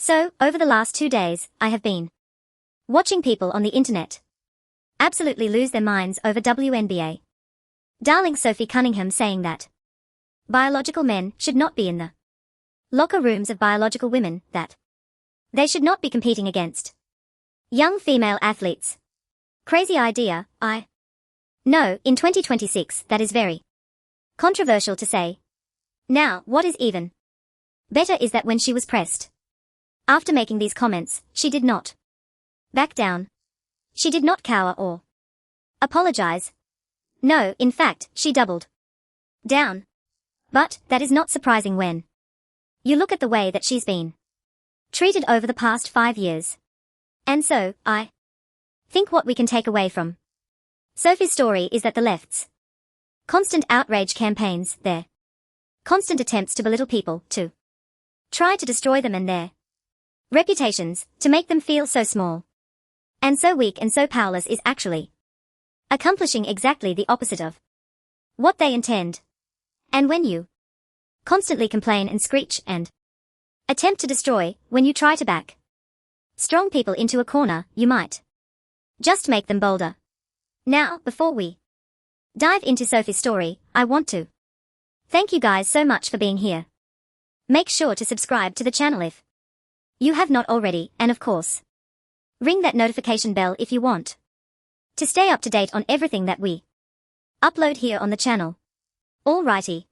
So, over the last 2 days, I have been watching people on the internet absolutely lose their minds over WNBA. Darling Sophie Cunningham saying that biological men should not be in the locker rooms of biological women, that they should not be competing against young female athletes. Crazy idea, I know, in 2026 that is very controversial to say. Now, what is even better is that when she was pressed after making these comments, she did not back down. She did not cower or apologize. No, in fact, she doubled down. But that is not surprising when you look at the way that she's been treated over the past 5 years. And so, I think what we can take away from Sophie's story is that the left's constant outrage campaigns, their constant attempts to belittle people, to try to destroy them and their reputations, to make them feel so small and so weak and so powerless, is actually accomplishing exactly the opposite of what they intend. And when you constantly complain and screech and attempt to destroy, when you try to back strong people into a corner, you might just make them bolder. Now, before we dive into Sophie's story, I want to thank you guys so much for being here. Make sure to subscribe to the channel if you have not already, and of course, ring that notification bell if you want to stay up to date on everything that we upload here on the channel. Alrighty.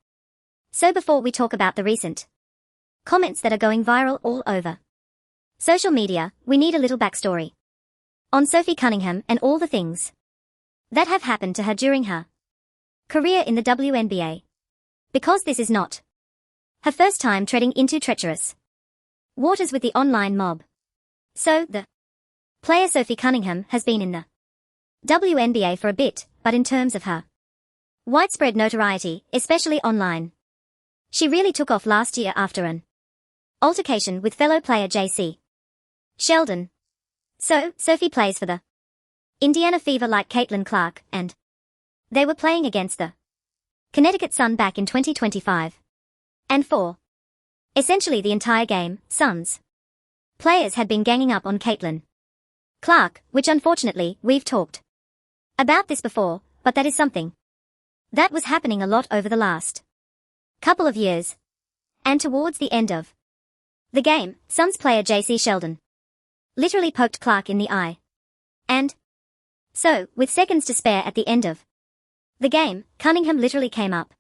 So before we talk about the recent comments that are going viral all over social media, we need a little backstory on Sophie Cunningham and all the things that have happened to her during her career in the WNBA. Because this is not her first time treading into treacherous waters with the online mob. So, the player Sophie Cunningham has been in the WNBA for a bit, but in terms of her widespread notoriety, especially online, she really took off last year after an altercation with fellow player J.C. Sheldon. So, Sophie plays for the Indiana Fever like Caitlin Clark, and they were playing against the Connecticut Sun back in 2025. And for essentially the entire game, Suns players had been ganging up on Caitlin Clark, which unfortunately, we've talked about this before, but that is something that was happening a lot over the last couple of years. And towards the end of the game, Suns player J.C. Sheldon literally poked Clark in the eye. And so, with seconds to spare at the end of the game, Cunningham literally came up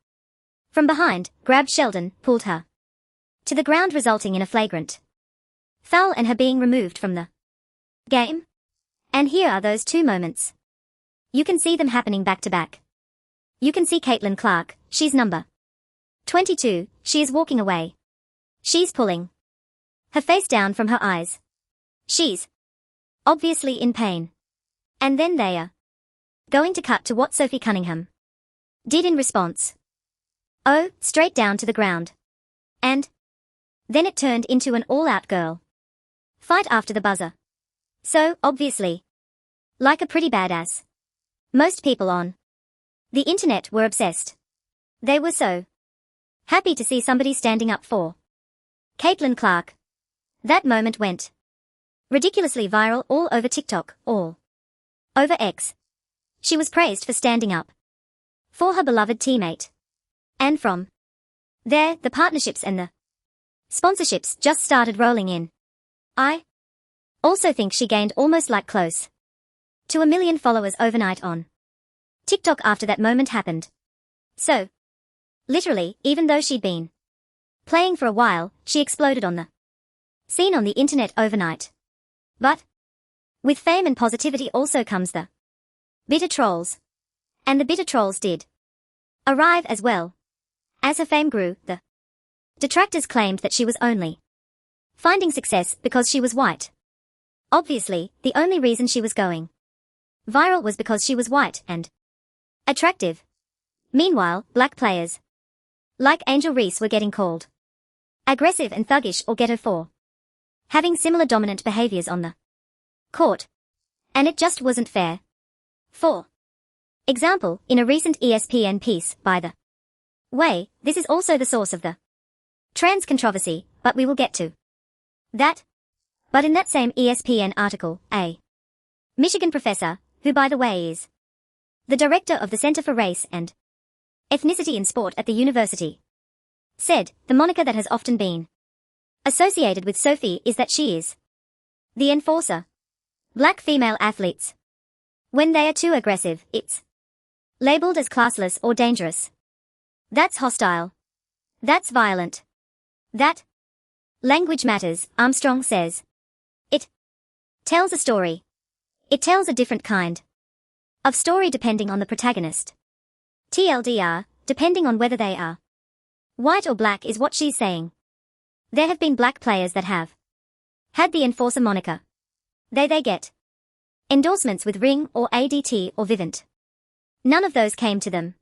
from behind, grabbed Sheldon, pulled her to the ground, resulting in a flagrant foul and her being removed from the game. And here are those two moments. You can see them happening back to back. You can see Caitlin Clark, she's number 22, she is walking away. She's pulling her face down from her eyes. She's obviously in pain. And then they are going to cut to what Sophie Cunningham did in response. Oh, straight down to the ground. And then it turned into an all-out girl fight after the buzzer. So, obviously, like a pretty badass. Most people on the internet were obsessed. They were so happy to see somebody standing up for Caitlin Clark. That moment went ridiculously viral all over TikTok, all over X. She was praised for standing up for her beloved teammate. And from there, the partnerships and the sponsorships just started rolling in. I also think she gained almost like close to 1 million followers overnight on TikTok after that moment happened. So, literally, even though she'd been playing for a while, she exploded on the scene on the internet overnight. But with fame and positivity also comes the bitter trolls. And the bitter trolls did arrive as well. As her fame grew, the detractors claimed that she was only finding success because she was white. Obviously, the only reason she was going viral was because she was white and attractive. Meanwhile, black players like Angel Reese were getting called aggressive and thuggish or ghetto for having similar dominant behaviors on the court. And it just wasn't fair. For example, in a recent ESPN piece, by the way, this is also the source of the trans controversy, but we will get to that. But in that same ESPN article, a Michigan professor, who by the way is the director of the Center for Race and Ethnicity in Sport at the university, said the moniker that has often been associated with Sophie is that she is the enforcer. Black female athletes, when they are too aggressive, it's labeled as classless or dangerous. That's hostile. That's violent. That language matters, Armstrong says. It tells a story. It tells a different kind of story depending on the protagonist. TLDR, depending on whether they are white or black is what she's saying. There have been black players that have had the enforcer moniker. They get endorsements with Ring or ADT or Vivint. None of those came to them.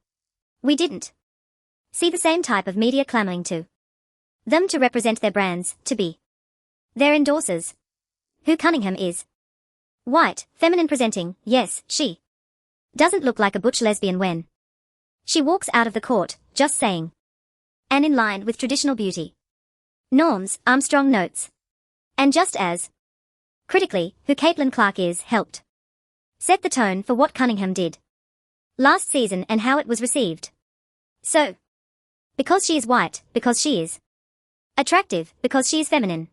We didn't see the same type of media clamoring to them to represent their brands, to be their endorsers. Who Cunningham is white, feminine presenting, yes, she doesn't look like a butch lesbian when she walks out of the court, just saying. And in line with traditional beauty norms, Armstrong notes. And just as critically, who Caitlin Clark is helped set the tone for what Cunningham did last season and how it was received. So, because she is white, because she is attractive, because she is feminine,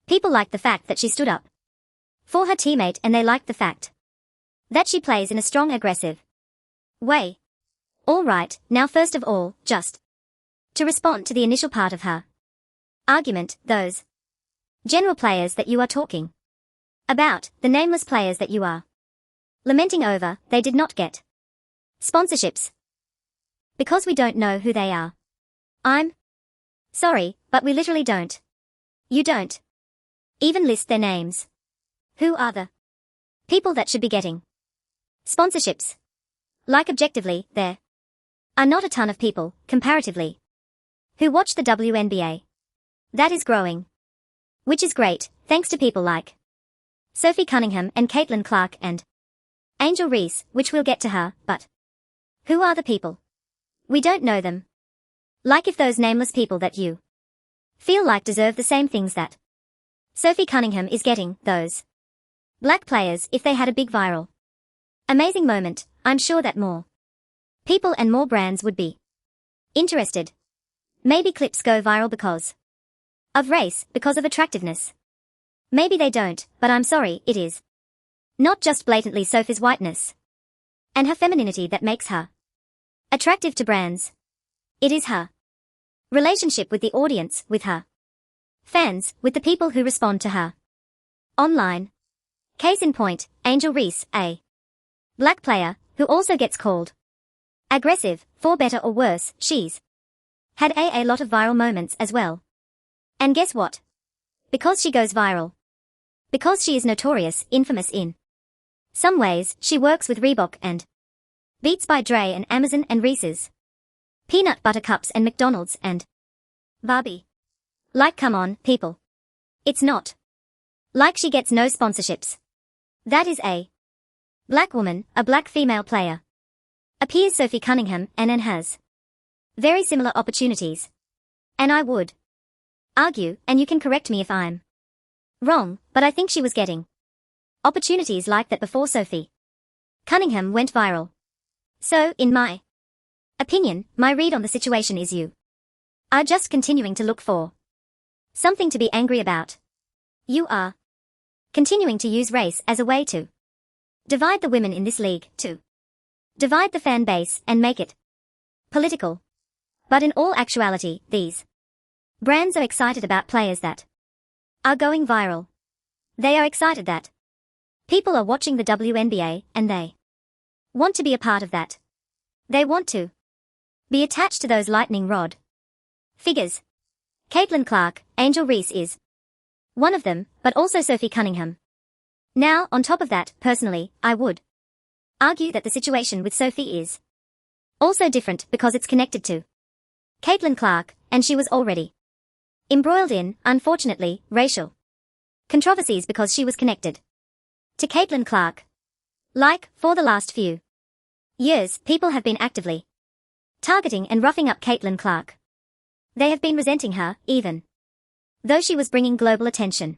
people like the fact that she stood up for her teammate and they liked the fact that she plays in a strong, aggressive way. All right, now first of all, just to respond to the initial part of her argument, those general players that you are talking about, the nameless players that you are lamenting over, they did not get sponsorships because we don't know who they are. I'm sorry, but we literally don't. You don't even list their names. Who are the people that should be getting sponsorships? Like objectively, there are not a ton of people, comparatively, who watch the WNBA. That is growing. Which is great, thanks to people like Sophie Cunningham and Caitlin Clark and Angel Reese, which we'll get to her, but who are the people? We don't know them. Like if those nameless people that you feel like deserve the same things that Sophie Cunningham is getting, those black players, if they had a big viral amazing moment, I'm sure that more people and more brands would be interested. Maybe clips go viral because of race, because of attractiveness. Maybe they don't, but I'm sorry, it is not just blatantly Sophie's whiteness and her femininity that makes her attractive to brands. It is her relationship with the audience, with her fans, with the people who respond to her online. Case in point, Angel Reese, a black player, who also gets called aggressive, for better or worse, she's had a lot of viral moments as well. And guess what? Because she goes viral. Because she is notorious, infamous in some ways, she works with Reebok and Beats by Dre and Amazon and Reese's peanut butter cups and McDonald's and Barbie. Like, come on, people. It's not like she gets no sponsorships. That is a black woman, a black female player. Appears Sophie Cunningham and has very similar opportunities. And I would argue, and you can correct me if I'm wrong, but I think she was getting opportunities like that before Sophie Cunningham went viral. So, in my opinion, my read on the situation is you are just continuing to look for something to be angry about. You are continuing to use race as a way to divide the women in this league, to divide the fan base and make it political. But in all actuality, these brands are excited about players that are going viral. They are excited that people are watching the WNBA and they want to be a part of that. They want to be attached to those lightning rod figures. Caitlin Clark, Angel Reese is one of them, but also Sophie Cunningham. Now, on top of that, personally, I would argue that the situation with Sophie is also different because it's connected to Caitlin Clark, and she was already embroiled in, unfortunately, racial controversies because she was connected to Caitlin Clark. Like, for the last few years, people have been actively targeting and roughing up Caitlin Clark. They have been resenting her, even though she was bringing global attention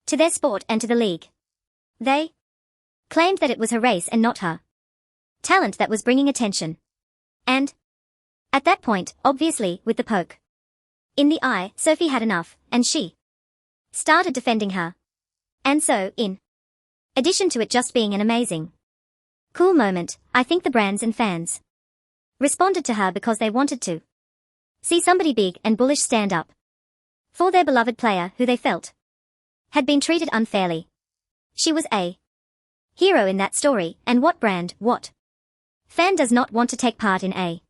to their sport and to the league. They claimed that it was her race and not her talent that was bringing attention. And at that point, obviously, with the poke in the eye, Sophie had enough, and she started defending her. And so, in addition to it just being an amazing, cool moment, I think the brands and fans responded to her because they wanted to see somebody big and bullish stand up for their beloved player who they felt had been treated unfairly. She was a hero in that story, and what brand, what fan does not want to take part in a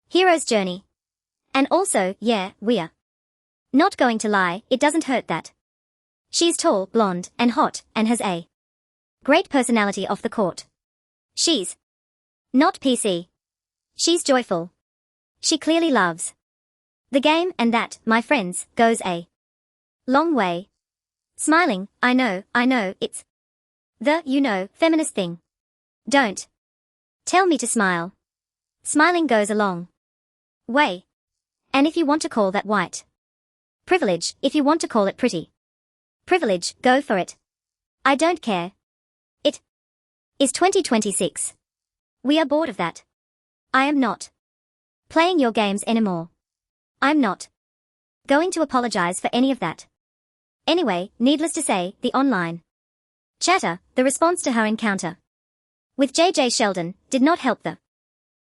hero's journey? And also, yeah, we're not going to lie, it doesn't hurt that she's tall, blonde, and hot, and has a great personality off the court. She's not PC. She's joyful. She clearly loves the game, and that, my friends, goes a long way. Smiling, I know, it's the, feminist thing. Don't tell me to smile. Smiling goes a long way. And if you want to call that white privilege, if you want to call it pretty privilege, go for it. I don't care. It is 2026. We are bored of that. I am not playing your games anymore. I'm not going to apologize for any of that. Anyway, needless to say, the online chatter, the response to her encounter with J.J. Sheldon, did not help. The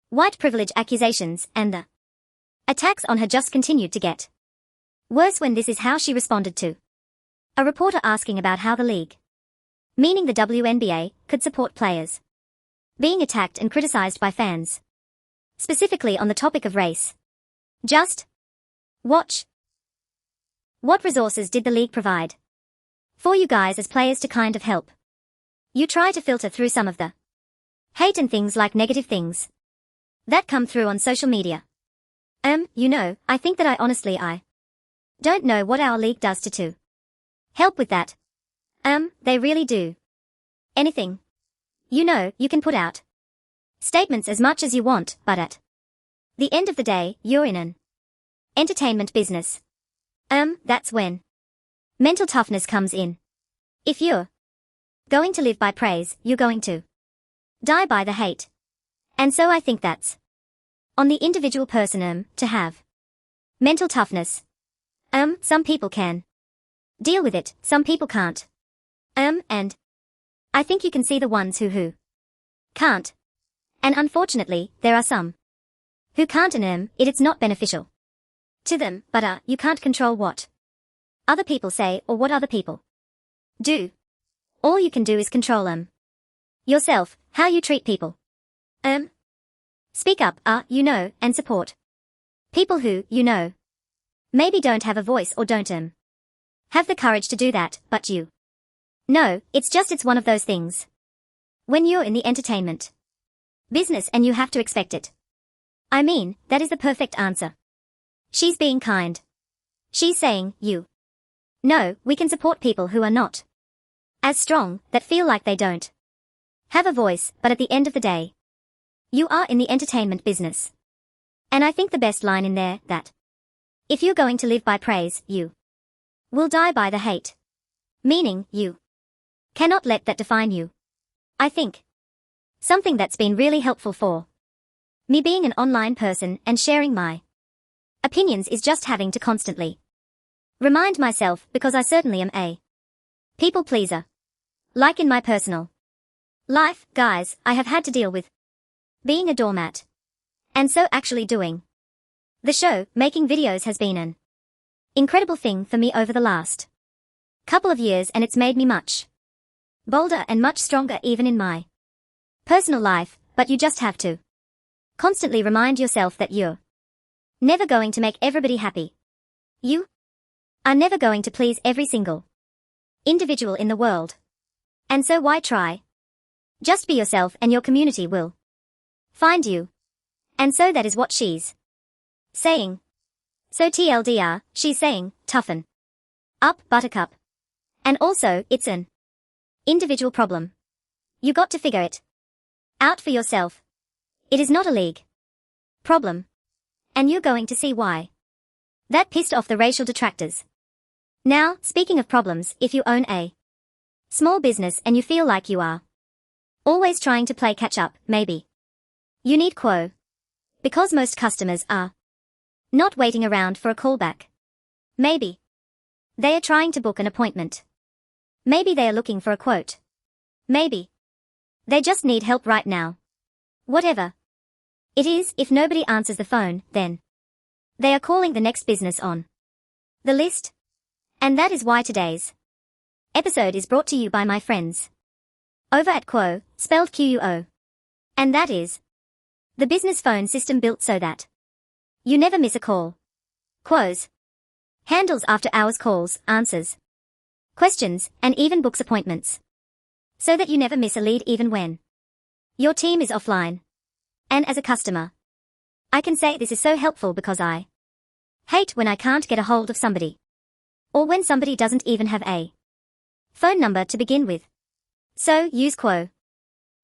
white privilege accusations and the attacks on her just continued to get worse when this is how she responded to a reporter asking about how the league, meaning the WNBA, could support players being attacked and criticized by fans, specifically on the topic of race. Just watch. What resources did the league provide for you guys as players to kind of help you try to filter through some of the hate and things like negative things that come through on social media? I think that I don't know what our league does to help with that. They really do. Anything. You can put out statements as much as you want, but at the end of the day, you're in an entertainment business. That's when mental toughness comes in. If you're going to live by praise, you're going to die by the hate. And so I think that's on the individual person, to have mental toughness. Some people can deal with it, some people can't. And I think you can see the ones who can't. And unfortunately, there are some who can't, and it's not beneficial to them, but you can't control what other people say or what other people do. All you can do is control yourself, how you treat people. Speak up, and support people who, maybe don't have a voice or don't have the courage to do that, but it's one of those things. When you're in the entertainment business and you have to expect it. I mean, that is the perfect answer. She's being kind. She's saying, we can support people who are not as strong, that feel like they don't have a voice, but at the end of the day, you are in the entertainment business. And I think the best line in there, that if you're going to live by praise, you will die by the hate. Meaning, you cannot let that define you. I think something that's been really helpful for me being an online person and sharing my opinions is just having to constantly remind myself, because I certainly am a people pleaser. Like in my personal life, guys, I have had to deal with being a doormat. And so actually doing the show, making videos, has been an incredible thing for me over the last couple of years, and it's made me much bolder and much stronger even in my personal life, but you just have to constantly remind yourself that you're never going to make everybody happy. You are never going to please every single individual in the world. And so why try? Just be yourself and your community will find you. And so that is what she's saying. So TLDR, she's saying, toughen up, buttercup. And also, it's an individual problem. You got to figure it out for yourself. It is not a league problem. And you're going to see why. That pissed off the racial detractors. Now, speaking of problems, if you own a small business and you feel like you are always trying to play catch up, maybe you need Quo. Because most customers are not waiting around for a callback. Maybe they are trying to book an appointment. Maybe they are looking for a quote. Maybe they just need help right now. Whatever it is, if nobody answers the phone, then they are calling the next business on the list. And that is why today's episode is brought to you by my friends over at Quo, spelled Quo. And that is the business phone system built so that you never miss a call. Quo's handles after-hours calls, answers questions, and even books appointments, so that you never miss a lead even when your team is offline. And as a customer, I can say this is so helpful because I hate when I can't get a hold of somebody, or when somebody doesn't even have a phone number to begin with. So use Quo.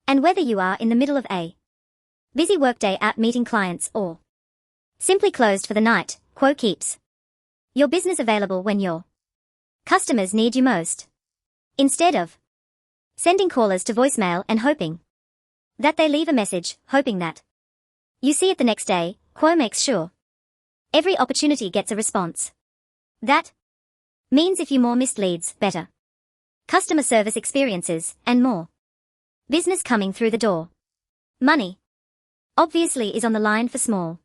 And whether you are in the middle of a busy workday out meeting clients or simply closed for the night, Quo keeps your business available when your customers need you most. Instead of sending callers to voicemail and hoping that they leave a message, hoping that you see it the next day, Quo makes sure every opportunity gets a response. That means a few more missed leads, better customer service experiences, and more business coming through the door. Money obviously is on the line for small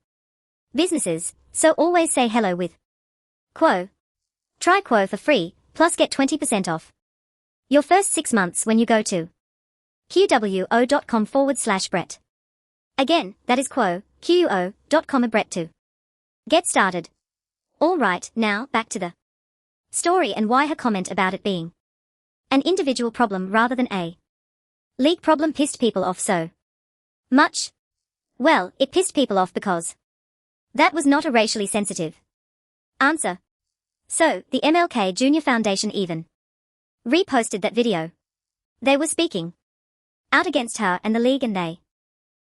businesses, so always say hello with Quo. Try Quo for free, plus get 20% off your first 6 months when you go to qwo.com/Brett. Again, that is Quo, qwo.com/Brett to get started. Alright, now back to the story and why her comment about it being an individual problem rather than a league problem pissed people off so much. Well, it pissed people off because that was not a racially sensitive answer. So, the MLK Jr. Foundation even reposted that video. They were speaking out against her and the league, and they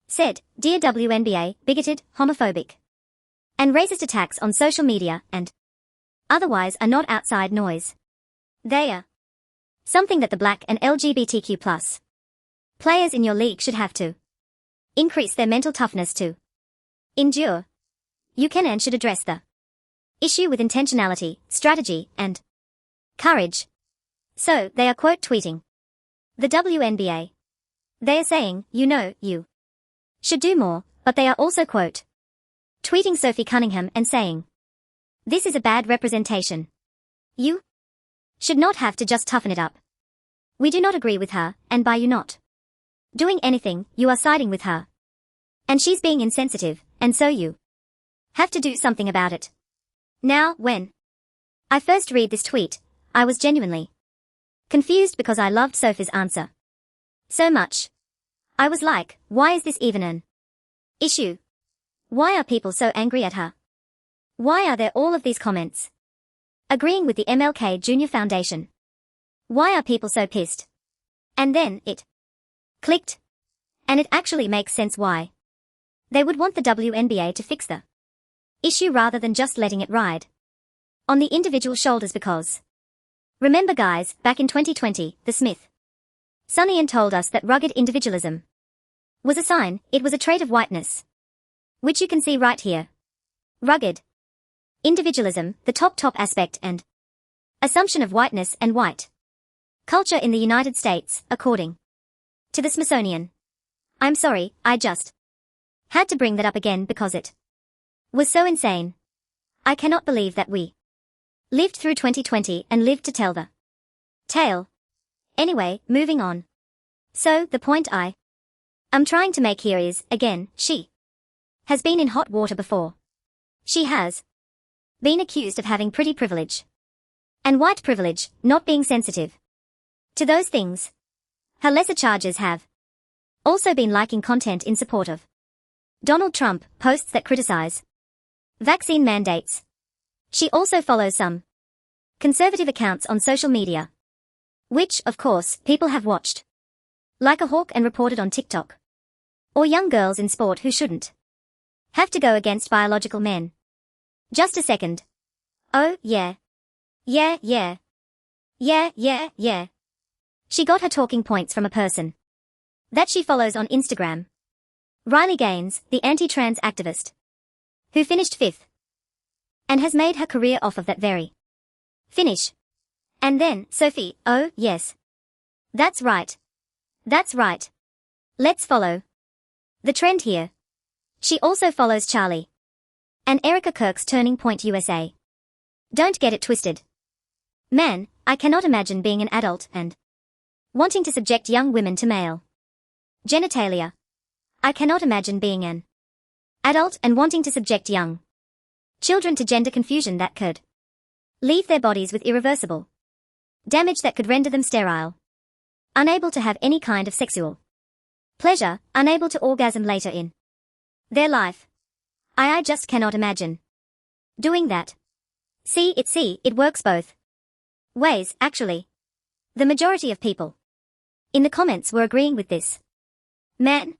said, "Dear WNBA, bigoted, homophobic, and racist attacks on social media and otherwise are not outside noise. They are something that the black and LGBTQ+ players in your league should have to increase their mental toughness to endure. You can and should address the issue with intentionality, strategy, and courage." So, they are quote tweeting the WNBA. They are saying, you should do more, but they are also quote tweeting Sophie Cunningham and saying, this is a bad representation. You should not have to just toughen it up. We do not agree with her, and by you not doing anything, you are siding with her. And she's being insensitive, and so you have to do something about it. Now, when I first read this tweet, I was genuinely confused because I loved Sophie's answer so much. I was like, why is this even an issue? Why are people so angry at her? Why are there all of these comments agreeing with the MLK Jr. Foundation? Why are people so pissed? And then it clicked. And it actually makes sense why they would want the WNBA to fix the issue rather than just letting it ride on the individual shoulders, because remember guys, back in 2020, the Smithsonian told us that rugged individualism was a sign, it was a trait of whiteness. Which you can see right here. Rugged individualism, the top aspect and assumption of whiteness and white culture in the United States, according to the Smithsonian. I'm sorry, I just had to bring that up again because it was so insane. I cannot believe that we lived through 2020 and lived to tell the tale. Anyway, moving on. So, the point I am trying to make here is, again, she has been in hot water before. She has been accused of having pretty privilege and white privilege, not being sensitive to those things. Her lesser charges have also been liking content in support of Donald Trump, posts that criticize vaccine mandates. She also follows some conservative accounts on social media, which, of course, people have watched like a hawk and reported on TikTok. Or young girls in sport who shouldn't have to go against biological men. Just a second. Oh, yeah. Yeah, yeah. Yeah, yeah, yeah. She got her talking points from a person that she follows on Instagram. Riley Gaines, the anti-trans activist, who finished 5th and has made her career off of that very finish. And then, Sophie, oh, yes. That's right. That's right. Let's follow the trend here. She also follows Charlie and Erica Kirk's Turning Point USA. Don't get it twisted. Man, I cannot imagine being an adult and wanting to subject young women to male genitalia. I cannot imagine being an adult and wanting to subject young children to gender confusion that could leave their bodies with irreversible damage that could render them sterile, unable to have any kind of sexual pleasure, unable to orgasm later in their life. I just cannot imagine doing that. See, it works both ways, actually. The majority of people in the comments were agreeing with this. Man,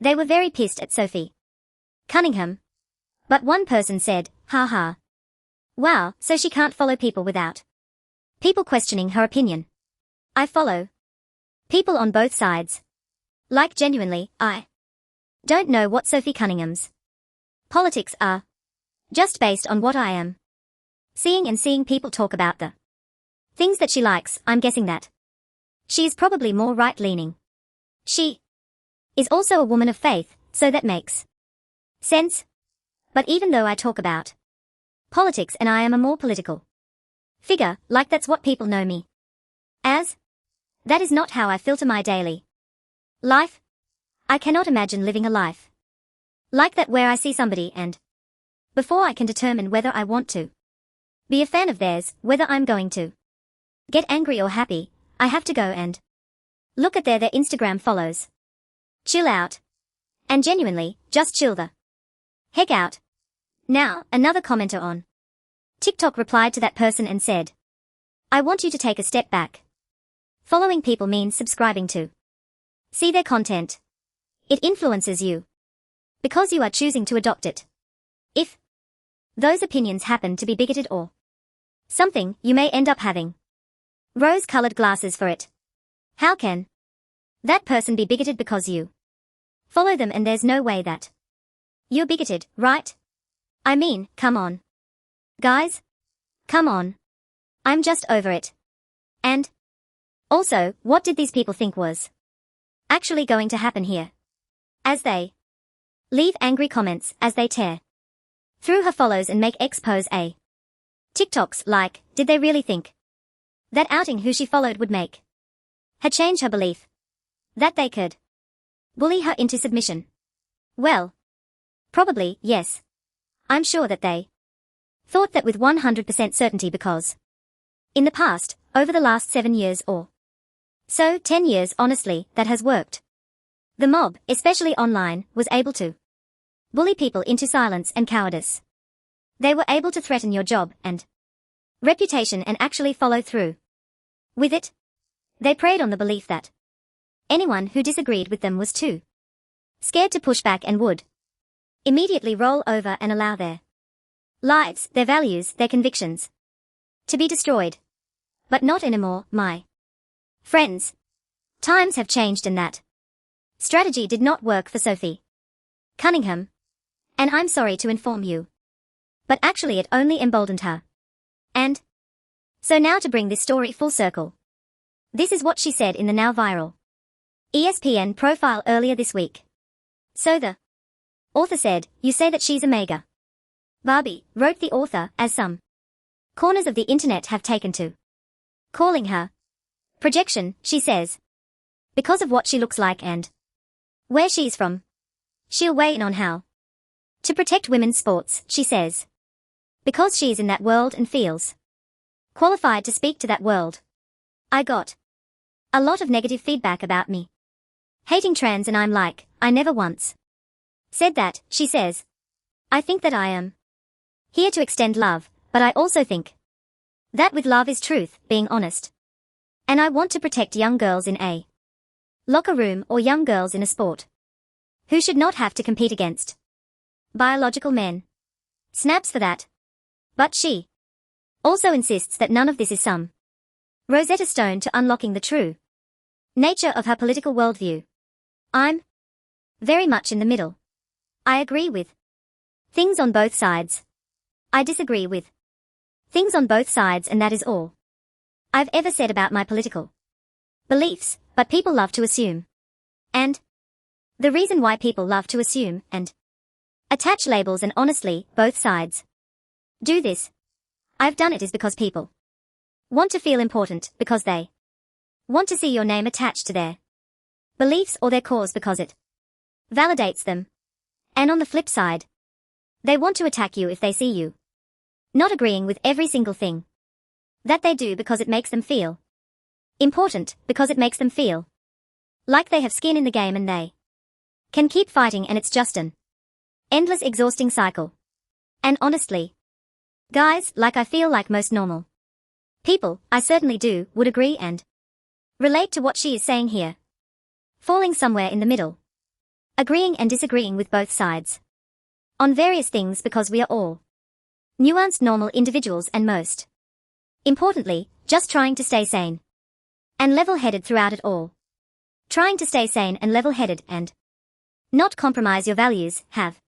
they were very pissed at Sophie Cunningham. But one person said, haha. Wow, so she can't follow people without people questioning her opinion. I follow people on both sides. Like genuinely, I don't know what Sophie Cunningham's politics are. Just based on what I am seeing people talk about the things that she likes, I'm guessing that she is probably more right-leaning. She is also a woman of faith, so that makes sense. But even though I talk about politics and I am a more political figure, like that's what people know me as, that is not how I filter my daily life. I cannot imagine living a life like that where I see somebody and before I can determine whether I want to be a fan of theirs, whether I'm going to get angry or happy, I have to go and look at their Instagram follows. Chill out. And genuinely, just chill the heck out. Now, another commenter on TikTok replied to that person and said, I want you to take a step back. Following people means subscribing to see their content. It influences you because you are choosing to adopt it. If those opinions happen to be bigoted or something, you may end up having rose-colored glasses for it. How can that person be bigoted because you follow them and there's no way that you're bigoted, right? I mean, come on. Guys? Come on. I'm just over it. And also, what did these people think was actually going to happen here? As they leave angry comments as they tear through her follows and make expose a TikToks like, did they really think that outing who she followed would make her change her belief that they could bully her into submission? Well, probably, yes. I'm sure that they thought that with 100% certainty because in the past, over the last 7 years or so 10 years honestly, that has worked. The mob, especially online, was able to bully people into silence and cowardice. They were able to threaten your job and reputation and actually follow through with it. They preyed on the belief that anyone who disagreed with them was too scared to push back and would immediately roll over and allow their lives, their values, their convictions to be destroyed. But not anymore, my friends. Times have changed and that strategy did not work for Sophie Cunningham. And I'm sorry to inform you. But actually it only emboldened her. And so now to bring this story full circle. This is what she said in the now viral ESPN profile earlier this week. So the author said, you say that she's a mega Barbie, wrote the author, as some corners of the internet have taken to calling her projection, she says. Because of what she looks like and where she's from. She'll weigh in on how to protect women's sports, she says. Because she's in that world and feels qualified to speak to that world. I got a lot of negative feedback about me hating trans and I'm like, I never once said that, she says. I think that I am here to extend love, but I also think that with love is truth, being honest. And I want to protect young girls in a locker room or young girls in a sport who should not have to compete against biological men. Snaps for that. But she Also insists that none of this is some Rosetta Stone to unlocking the true nature of her political worldview. I'm very much in the middle. I agree with things on both sides. I disagree with things on both sides, and that is all I've ever said about my political beliefs, but people love to assume. And the reason why people love to assume and attach labels, and honestly, both sides do this, I've done it, is because people want to feel important, because they want to see your name attached to their beliefs or their cause because it validates them. And on the flip side, they want to attack you if they see you not agreeing with every single thing that they do, because it makes them feel important, because it makes them feel like they have skin in the game and they can keep fighting, and it's just an endless exhausting cycle. And honestly, guys, like, I feel like most normal people, I certainly do, would agree and relate to what she is saying here. Falling somewhere in the middle. Agreeing and disagreeing with both sides on various things, because we are all nuanced, normal individuals, and most importantly, just trying to stay sane and level-headed throughout it all. Trying to stay sane and level-headed and not compromise your values, have